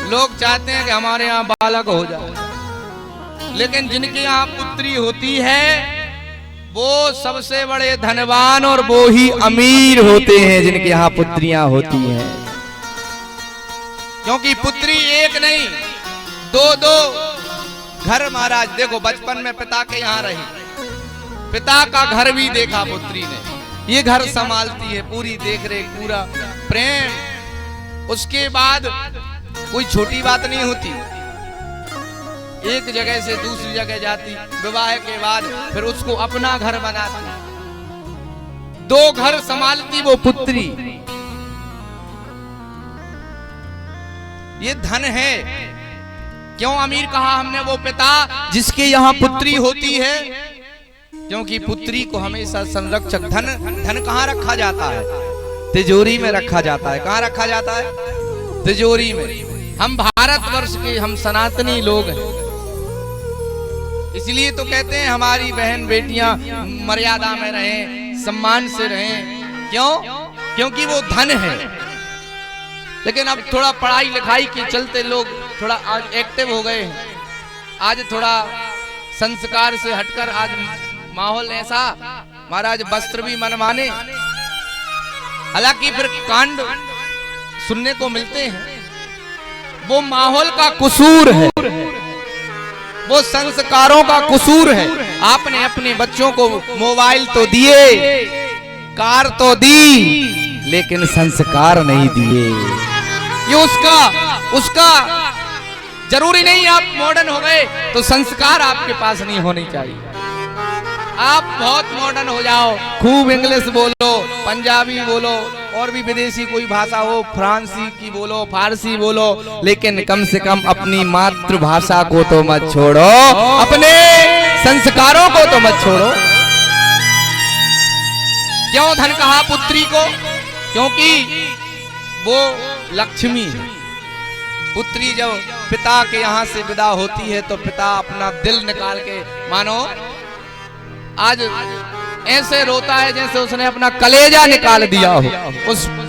लोग चाहते हैं कि हमारे यहाँ बालक हो जाए, लेकिन जिनके यहाँ पुत्री होती है वो सबसे बड़े धनवान और वो ही अमीर होते हैं जिनके यहाँ पुत्रियां होती हैं। क्योंकि पुत्री एक नहीं, दो दो घर। महाराज देखो, बचपन में पिता के यहाँ रही, पिता का घर भी देखा पुत्री ने, ये घर संभालती है, पूरी देख रेख, पूरा प्रेम। उसके बाद कोई छोटी बात नहीं होती, एक जगह से दूसरी जगह जाती, विवाह के बाद फिर उसको अपना घर बनाती, दो घर संभालती वो पुत्री। ये धन है। क्यों अमीर कहा हमने? वो पिता जिसके यहाँ पुत्री होती है, क्योंकि पुत्री को हमेशा संरक्षक। धन कहाँ रखा जाता है? तिजोरी में रखा जाता है। कहाँ रखा जाता है? तिजोरी में। हम भारतवर्ष के, हम सनातनी लोग हैं, इसलिए तो कहते हैं हमारी बहन बेटियां मर्यादा में रहें, सम्मान से रहें। क्यों? क्योंकि वो धन है। लेकिन अब थोड़ा पढ़ाई लिखाई के चलते लोग थोड़ा आज एक्टिव हो गए हैं, आज थोड़ा संस्कार से हटकर आज माहौल ऐसा, महाराज वस्त्र भी मनमाने। हालांकि फिर कांड सुनने को मिलते हैं, वो माहौल का कसूर है, वो संस्कारों का कसूर है। आपने अपने बच्चों को मोबाइल तो दिए, कार तो दी, लेकिन संस्कार नहीं दिए। ये उसका जरूरी नहीं आप मॉडर्न हो गए तो संस्कार आपके पास नहीं होने चाहिए। आप बहुत मॉडर्न हो जाओ, खूब इंग्लिश बोलो, पंजाबी बोलो, और भी विदेशी कोई भाषा हो, फ्रांसी की बोलो, फारसी बोलो, लेकिन कम से कम अपनी मातृभाषा को तो मत छोड़ो, अपने संस्कारों को तो मत छोड़ो। क्यों धन कहा पुत्री को? क्योंकि वो लक्ष्मी है। पुत्री जब पिता के यहाँ से विदा होती है तो पिता अपना दिल निकाल के, मानो आज ऐसे रोता है जैसे उसने अपना कलेजा निकाल दिया हो।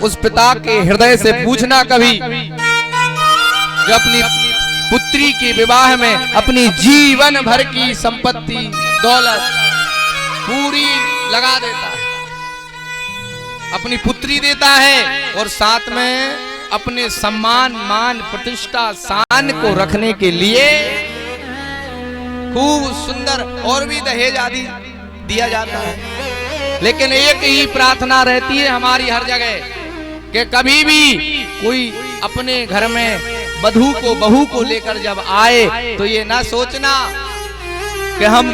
उस पिता के हृदय से पूछना कभी, जो अपनी पुत्री के विवाह में अपनी जीवन भर की संपत्ति दौलत पूरी लगा देता है, अपनी पुत्री देता है, और साथ में अपने सम्मान, मान, प्रतिष्ठा, शान को रखने के लिए खूब सुंदर और भी दहेज आदि दिया जाता है। लेकिन एक ही प्रार्थना रहती है हमारी हर जगह कि कभी भी कोई अपने घर में बहू को लेकर जब आए तो ये ना सोचना कि हम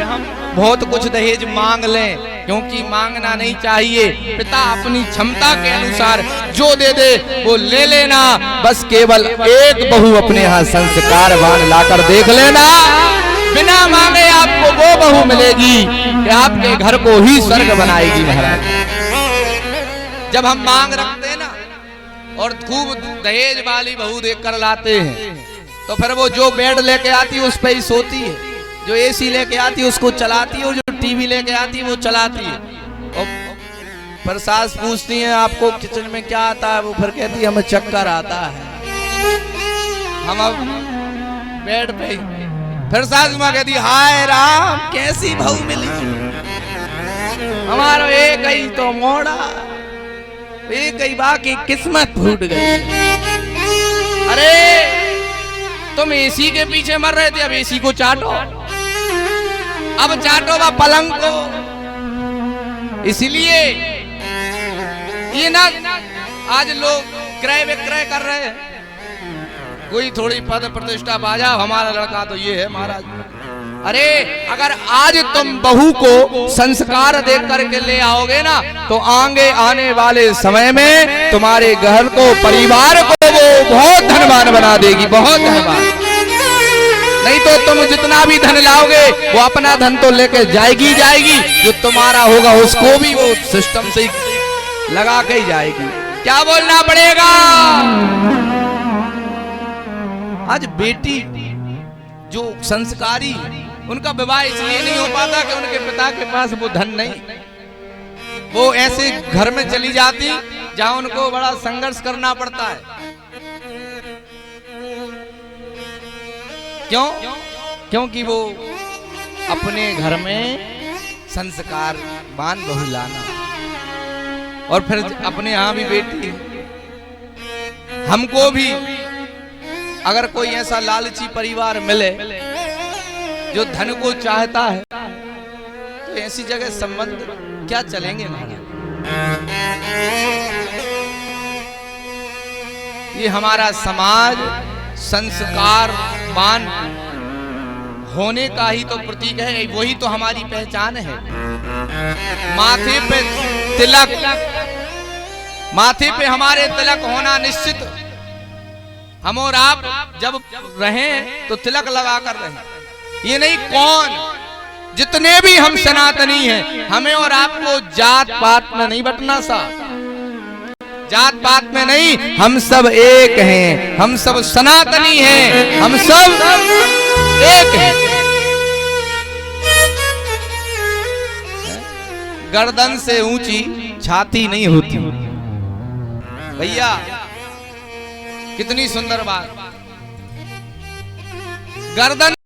बहुत कुछ दहेज मांग लें, क्योंकि मांगना नहीं चाहिए। पिता अपनी क्षमता के अनुसार जो दे दे वो ले लेना, बस केवल एक बहू अपने यहाँ संस्कारवान लाकर देख लेना। बिना मांगे आपको वो बहू मिलेगी कि आपके घर को ही स्वर्ग बनाएगी। महाराज जब हम मांग रखते हैं ना और खूब दहेज वाली बहू देखकर लाते हैं, तो फिर वो जो बेड लेके आती है उस पे ही सोती है, जो एसी लेके आती है उसको चलाती है, और जो टीवी लेके आती है वो चलाती है। और पर सास पूछती है आपको किचन में क्या आता है, वो फिर कहती है हमें चक्कर आता है। हम अब बेड पे, फिर सास माँ कहती हाय राम कैसी बहू मिली, हमारा एक ही तो मोड़ा, एक ही बाकी किस्मत फूट गई। अरे तुम एसी के पीछे मर रहे थे, अब एसी को चाटो, अब चाटो बा पलंग को। इसलिए ये ना आज लोग क्रय विक्रय कर रहे हैं, कोई थोड़ी पद प्रतिष्ठा बाजा, हमारा लड़का तो ये है महाराज। अरे अगर आज तुम बहू को संस्कार दे करके ले आओगे ना, तो आगे आने वाले समय में तुम्हारे घर को, परिवार को वो बहुत धनवान बना देगी, बहुत धनवान। नहीं तो तुम जितना भी धन लाओगे वो अपना धन तो लेके जाएगी, जो तुम्हारा होगा उसको भी वो सिस्टम से लगा के ही जाएगी। क्या बोलना पड़ेगा? आज बेटी जो संस्कारी, उनका विवाह इसलिए नहीं हो पाता कि उनके पिता के पास वो धन नहीं, वो ऐसे घर में चली जाती जहां उनको बड़ा संघर्ष करना पड़ता है। क्यों? क्योंकि वो अपने घर में संस्कार बान बहू लाना और फिर अपने यहाँ भी बेटी। हमको भी अगर कोई ऐसा लालची परिवार मिले जो धन को चाहता है तो ऐसी जगह संबंध क्या चलेंगे महाराज। ये हमारा समाज संस्कारवान होने का ही तो प्रतीक है, वही तो हमारी पहचान है। माथे पे तिलक, माथे पे हमारे तिलक होना निश्चित। हम और आप जब रहें तो तिलक लगा कर रहें। ये नहीं कौन, जितने भी हम सनातनी हैं, हमें और आपको जात पात में नहीं बटना सा, जात पात में नहीं, हम सब एक हैं, हम सब सनातनी हैं, हम सब एक हैं। गर्दन से ऊंची छाती नहीं होती भैया, कितनी सुंदर बात। गर्दन